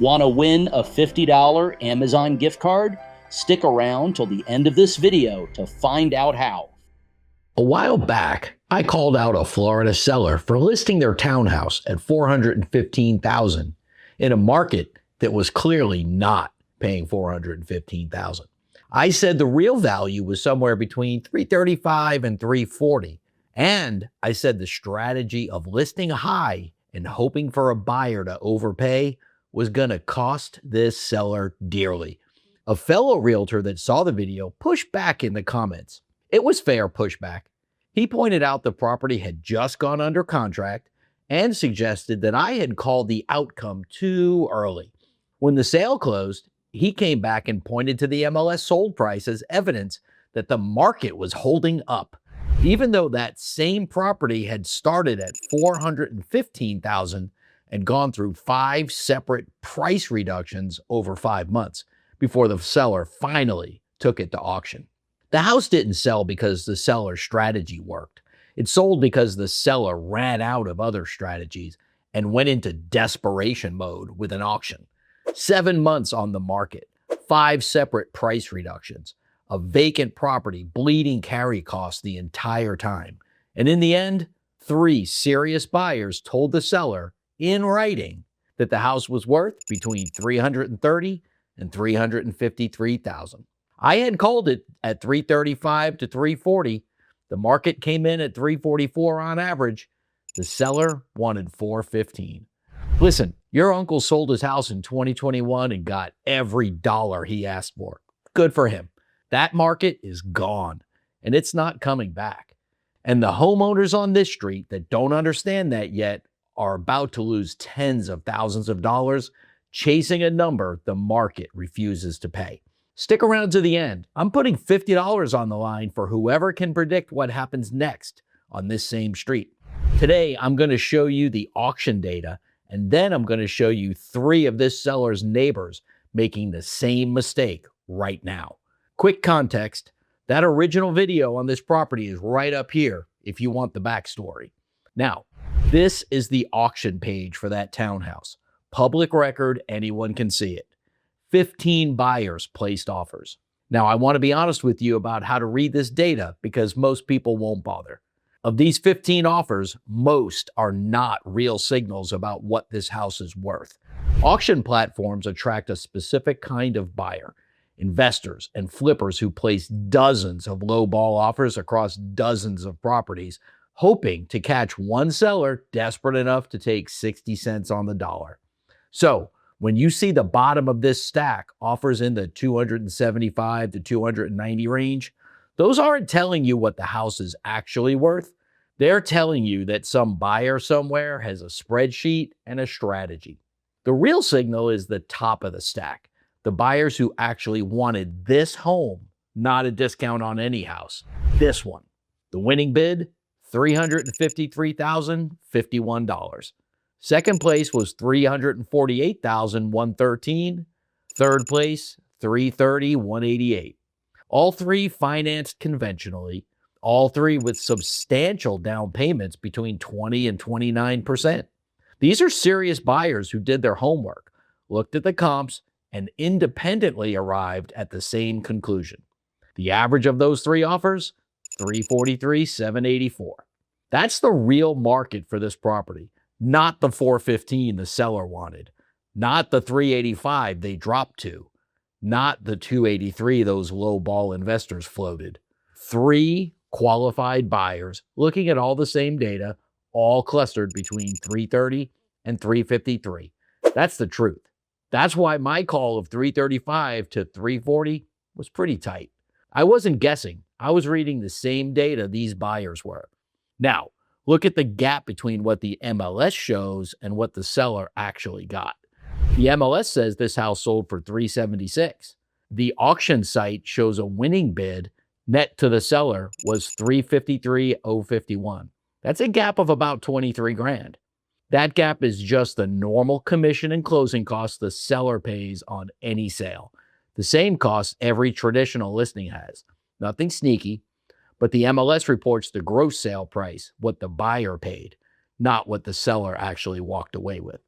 Want to win a $50 Amazon gift card? Stick around till the end of this video to find out how. A while back, I called out a Florida seller for listing their townhouse at $415,000 in a market that was clearly not paying $415,000. I said the real value was somewhere between $335,000 and $340,000, and I said the strategy of listing high and hoping for a buyer to overpay was going to cost this seller dearly. A fellow realtor that saw the video pushed back in the comments. It was fair pushback. He pointed out the property had just gone under contract and suggested that I had called the outcome too early. When the sale closed, he came back and pointed to the MLS sold price as evidence that the market was holding up, even though that same property had started at $415,000 and gone through 5 separate price reductions over 5 months before the seller finally took it to auction. The house didn't sell because the seller's strategy worked. It sold because the seller ran out of other strategies and went into desperation mode with an auction. 7 months on the market, 5 separate price reductions, a vacant property bleeding carry costs the entire time. And in the end, 3 serious buyers told the seller in writing that the house was worth between $330,000 and $353,000. I had called it at $335,000 to $340,000. The market came in at $344,000 on average. The seller wanted $415,000. Listen, your uncle sold his house in 2021 and got every dollar he asked for. Good for him. That market is gone, and it's not coming back. And the homeowners on this street that don't understand that yet are about to lose tens of thousands of dollars chasing a number the market refuses to pay. Stick around to the end. I'm putting $50 on the line for whoever can predict what happens next on this same street. Today, I'm going to show you the auction data, and then I'm going to show you 3 of this seller's neighbors making the same mistake right now. Quick context, that original video on this property is right up here if you want the backstory. Now, this is the auction page for that townhouse. Public record, anyone can see it. 15 buyers placed offers. Now, I want to be honest with you about how to read this data because most people won't bother. Of these 15 offers, most are not real signals about what this house is worth. Auction platforms attract a specific kind of buyer, investors and flippers who place dozens of low-ball offers across dozens of properties, hoping to catch one seller desperate enough to take 60 cents on the dollar. So, when you see the bottom of this stack, offers in the 275 to 290 range, those aren't telling you what the house is actually worth. They're telling you that some buyer somewhere has a spreadsheet and a strategy. The real signal is the top of the stack, the buyers who actually wanted this home, not a discount on any house. This one. The winning bid, $353,051. Second place was $348,113. Third place, $330,188. All 3 financed conventionally, all 3 with substantial down payments between 20 and 29%. These are serious buyers who did their homework, looked at the comps, and independently arrived at the same conclusion. The average of those 3 offers, $343,784. That's the real market for this property. Not the $415 the seller wanted, not the $385 they dropped to, not the $283 those low ball investors floated. 3 qualified buyers looking at all the same data, all clustered between $330 and $353. That's the truth. That's why my call of $335 to $340 was pretty tight. I wasn't guessing. I was reading the same data these buyers were. Now, look at the gap between what the MLS shows and what the seller actually got. The MLS says this house sold for $376. The auction site shows a winning bid net to the seller was $353,051. That's a gap of about 23 grand. That gap is just the normal commission and closing costs the seller pays on any sale. The same costs every traditional listing has. Nothing sneaky, but the MLS reports the gross sale price, what the buyer paid, not what the seller actually walked away with.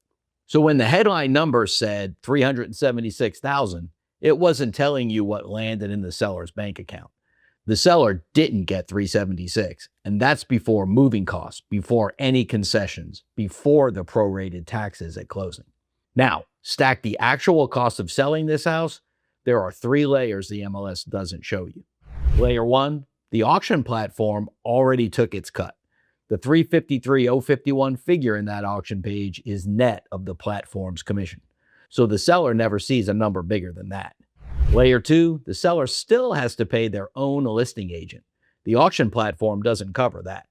So when the headline number said 376,000, it wasn't telling you what landed in the seller's bank account. The seller didn't get 376, and that's before moving costs, before any concessions, before the prorated taxes at closing. Now, stack the actual cost of selling this house. There are 3 layers the MLS doesn't show you. Layer 1, the auction platform already took its cut. The 353,051 figure in that auction page is net of the platform's commission. So the seller never sees a number bigger than that. Layer 2, the seller still has to pay their own listing agent. The auction platform doesn't cover that.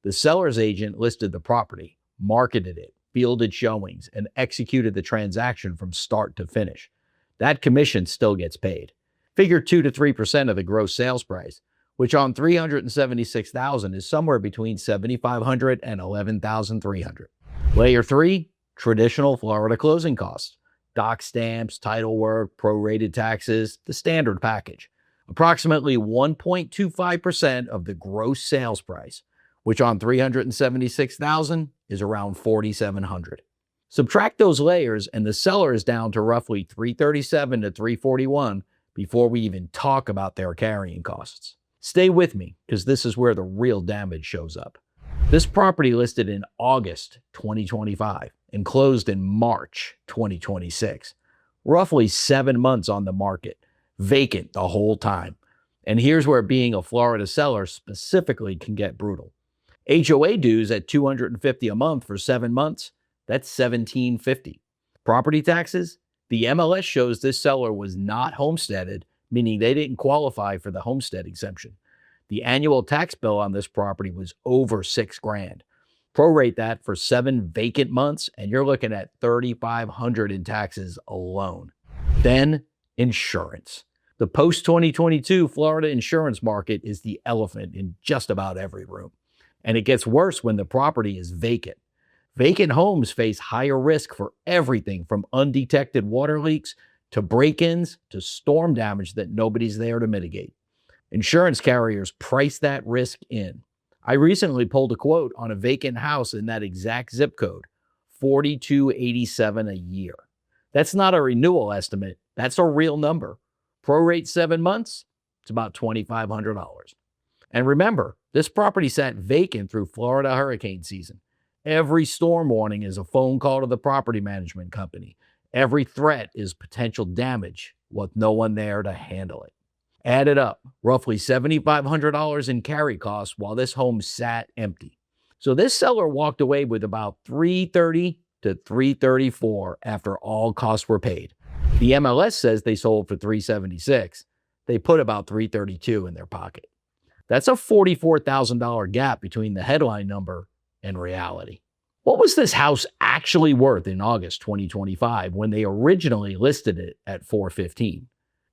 The seller's agent listed the property, marketed it, fielded showings, and executed the transaction from start to finish. That commission still gets paid. Figure 2 to 3% of the gross sales price, which on 376,000 is somewhere between 7,500 and 11,300. Layer 3, traditional Florida closing costs. Doc stamps, title work, prorated taxes, the standard package. Approximately 1.25% of the gross sales price, which on 376,000 is around 4,700. Subtract those layers and the seller is down to roughly 337 to 341 before we even talk about their carrying costs. Stay with me, because this is where the real damage shows up. This property listed in August 2025 and closed in March 2026. Roughly 7 months on the market, vacant the whole time. And here's where being a Florida seller specifically can get brutal. HOA dues at $250 a month for 7 months, that's $1,750. Property taxes, the MLS shows this seller was not homesteaded, meaning they didn't qualify for the homestead exemption. The annual tax bill on this property was over $6,000. Prorate that for 7 vacant months, and you're looking at $3,500 in taxes alone. Then, insurance. The post-2022 Florida insurance market is the elephant in just about every room. And it gets worse when the property is vacant. Vacant homes face higher risk for everything from undetected water leaks to break-ins to storm damage that nobody's there to mitigate. Insurance carriers price that risk in. I recently pulled a quote on a vacant house in that exact zip code, $4,287 a year. That's not a renewal estimate, that's a real number. Prorate 7 months, it's about $2,500. And remember, this property sat vacant through Florida hurricane season. Every storm warning is a phone call to the property management company. Every threat is potential damage with no one there to handle it. Add it up, roughly $7,500 in carry costs while this home sat empty. So this seller walked away with about $330 to $334 after all costs were paid. The MLS says they sold for $376. They put about $332 in their pocket. That's a $44,000 gap between the headline number and reality. What was this house actually worth in August 2025 when they originally listed it at $415?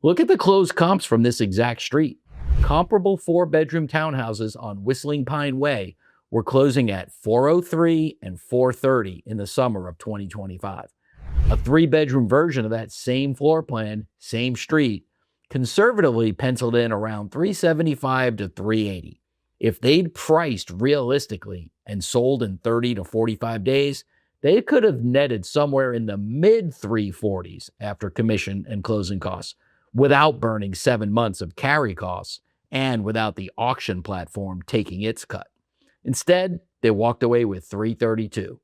Look at the closed comps from this exact street. Comparable 4-bedroom townhouses on Whistling Pine Way were closing at $403 and $430 in the summer of 2025. A 3-bedroom version of that same floor plan, same street, conservatively penciled in around $375 to $380. If they'd priced realistically and sold in 30 to 45 days, they could have netted somewhere in the mid-340s after commission and closing costs, without burning 7 months of carry costs and without the auction platform taking its cut. Instead, they walked away with $332.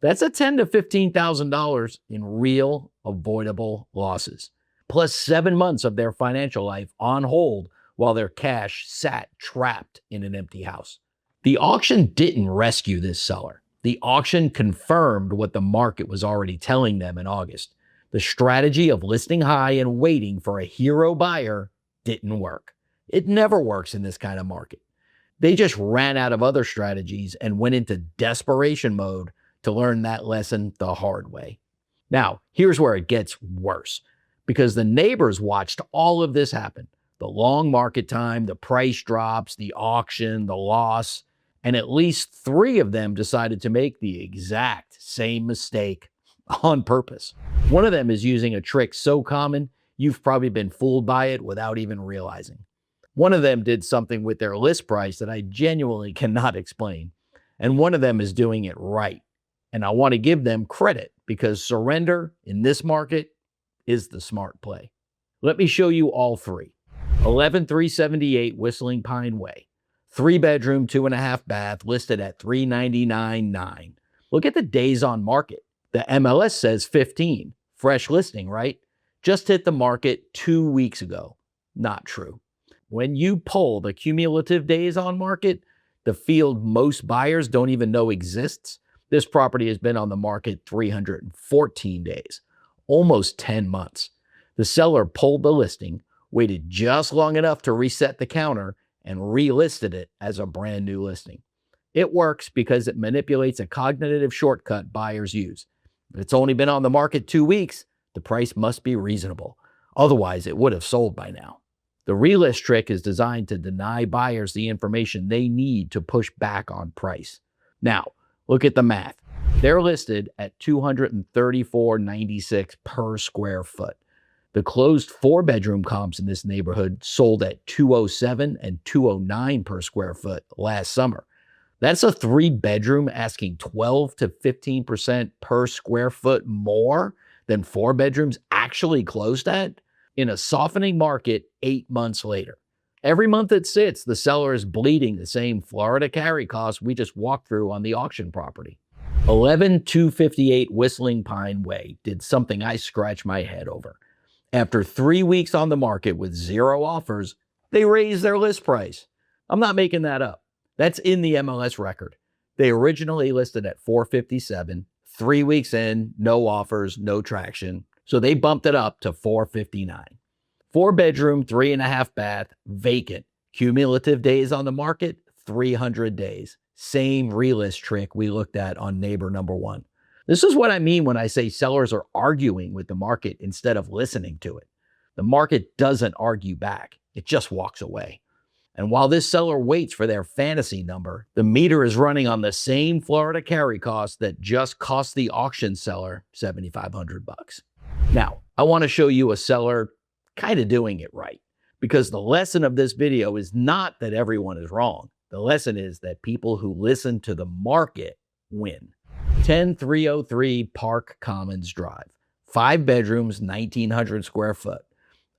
That's a $10,000 to $15,000 in real avoidable losses, plus 7 months of their financial life on hold while their cash sat trapped in an empty house. The auction didn't rescue this seller. The auction confirmed what the market was already telling them in August. The strategy of listing high and waiting for a hero buyer didn't work. It never works in this kind of market. They just ran out of other strategies and went into desperation mode to learn that lesson the hard way. Now, here's where it gets worse, because the neighbors watched all of this happen. The long market time, the price drops, the auction, the loss, and at least 3 of them decided to make the exact same mistake on purpose. One of them is using a trick so common, you've probably been fooled by it without even realizing. One of them did something with their list price that I genuinely cannot explain. And one of them is doing it right. And I want to give them credit because surrender in this market is the smart play. Let me show you all three. 11378 Whistling Pine Way. 3-bedroom, 2.5 bath, listed at $399,900. Look at the days on market. The MLS says 15. Fresh listing, right? Just hit the market 2 weeks ago. Not true. When you pull the cumulative days on market, the field most buyers don't even know exists, this property has been on the market 314 days, almost 10 months. The seller pulled the listing, waited just long enough to reset the counter, and relisted it as a brand new listing. It works because it manipulates a cognitive shortcut buyers use. If it's only been on the market 2 weeks, the price must be reasonable. Otherwise, it would have sold by now. The relist trick is designed to deny buyers the information they need to push back on price. Now, look at the math. They're listed at $234.96 per square foot. The closed 4-bedroom comps in this neighborhood sold at $207 and $209 per square foot last summer. That's a 3-bedroom asking 12 to 15% per square foot more than 4 bedrooms actually closed at in a softening market 8 months later. Every month it sits, the seller is bleeding the same Florida carry costs we just walked through on the auction property. 11258 Whistling Pine Way did something I scratch my head over. After 3 weeks on the market with 0 offers, they raised their list price. I'm not making that up. That's in the MLS record. They originally listed at $457. 3 weeks in, no offers, no traction. So they bumped it up to $459. 4-bedroom, 3.5 bath, vacant. Cumulative days on the market, 300 days. Same relist trick we looked at on neighbor number 1. This is what I mean when I say sellers are arguing with the market instead of listening to it. The market doesn't argue back. It just walks away. And while this seller waits for their fantasy number, the meter is running on the same Florida carry cost that just cost the auction seller $7,500. Now, I want to show you a seller kind of doing it right, because the lesson of this video is not that everyone is wrong. The lesson is that people who listen to the market win. 10303 Park Commons Drive. 5 bedrooms, 1,900 square foot.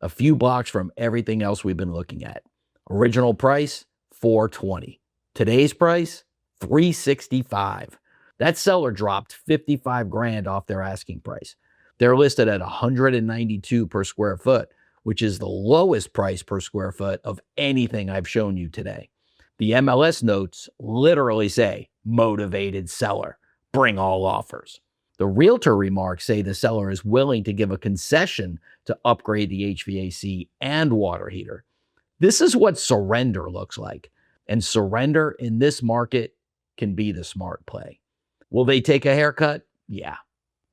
A few blocks from everything else we've been looking at. Original price, $420. Today's price, $365. That seller dropped $55,000 off their asking price. They're listed at $192 per square foot, which is the lowest price per square foot of anything I've shown you today. The MLS notes literally say, motivated seller, bring all offers. The Realtor remarks say the seller is willing to give a concession to upgrade the HVAC and water heater. This is what surrender looks like. And surrender in this market can be the smart play. Will they take a haircut? Yeah.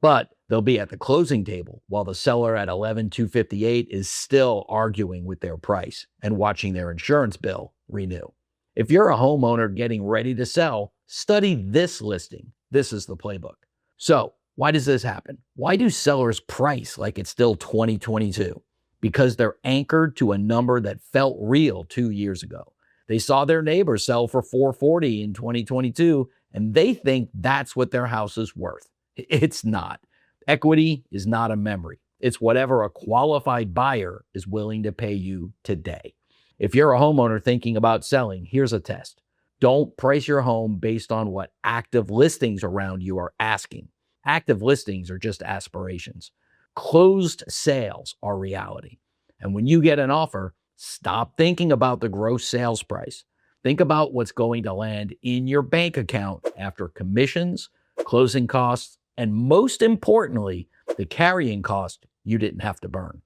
But they'll be at the closing table while the seller at 11258 is still arguing with their price and watching their insurance bill renew. If you're a homeowner getting ready to sell, study this listing. This is the playbook. So, why does this happen? Why do sellers price like it's still 2022? Because they're anchored to a number that felt real 2 years ago. They saw their neighbor sell for $440 in 2022, and they think that's what their house is worth. It's not. Equity is not a memory. It's whatever a qualified buyer is willing to pay you today. If you're a homeowner thinking about selling, here's a test. Don't price your home based on what active listings around you are asking. Active listings are just aspirations. Closed sales are reality. And when you get an offer, stop thinking about the gross sales price. Think about what's going to land in your bank account after commissions, closing costs, and most importantly, the carrying cost you didn't have to burn.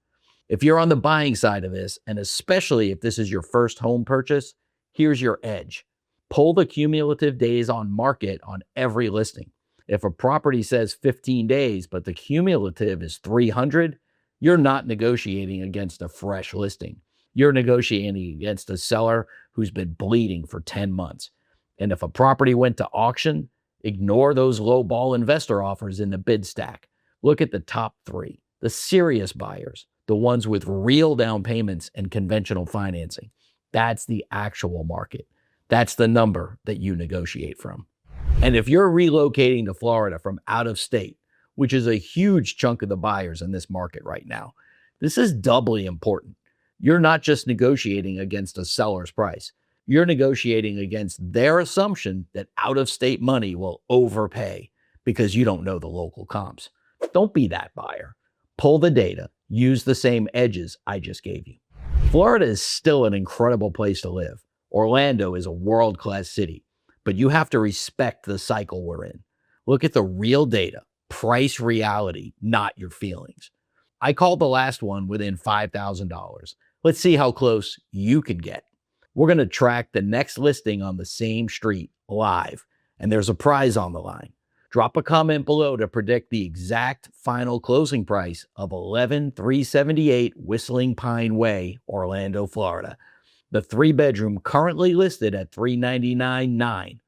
If you're on the buying side of this, and especially if this is your first home purchase, here's your edge. Pull the cumulative days on market on every listing. If a property says 15 days, but the cumulative is 300, you're not negotiating against a fresh listing. You're negotiating against a seller who's been bleeding for 10 months. And if a property went to auction, ignore those low-ball investor offers in the bid stack. Look at the top 3, the serious buyers, the ones with real down payments and conventional financing. That's the actual market. That's the number that you negotiate from. And if you're relocating to Florida from out of state, which is a huge chunk of the buyers in this market right now, this is doubly important. You're not just negotiating against a seller's price. You're negotiating against their assumption that out-of-state money will overpay because you don't know the local comps. Don't be that buyer. Pull the data. Use the same edges I just gave you. Florida is still an incredible place to live. Orlando is a world-class city, but you have to respect the cycle we're in. Look at the real data, price reality, not your feelings. I called the last one within $5,000. Let's see how close you can get. We're going to track the next listing on the same street live, and there's a prize on the line. Drop a comment below to predict the exact final closing price of 11378 Whistling Pine Way, Orlando, Florida. The 3-bedroom currently listed at $399.9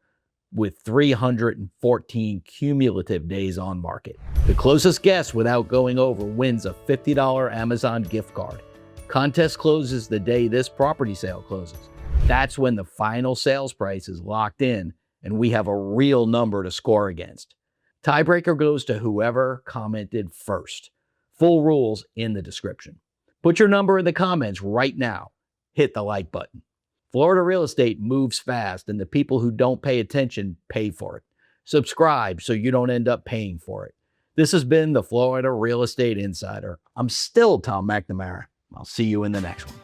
with 314 cumulative days on market. The closest guess without going over wins a $50 Amazon gift card. Contest closes the day this property sale closes. That's when the final sales price is locked in and we have a real number to score against. Tiebreaker goes to whoever commented first. Full rules in the description. Put your number in the comments right now. Hit the like button. Florida real estate moves fast, and the people who don't pay attention pay for it. Subscribe so you don't end up paying for it. This has been the Florida Real Estate Insider. I'm still Tom McNamara. I'll see you in the next one.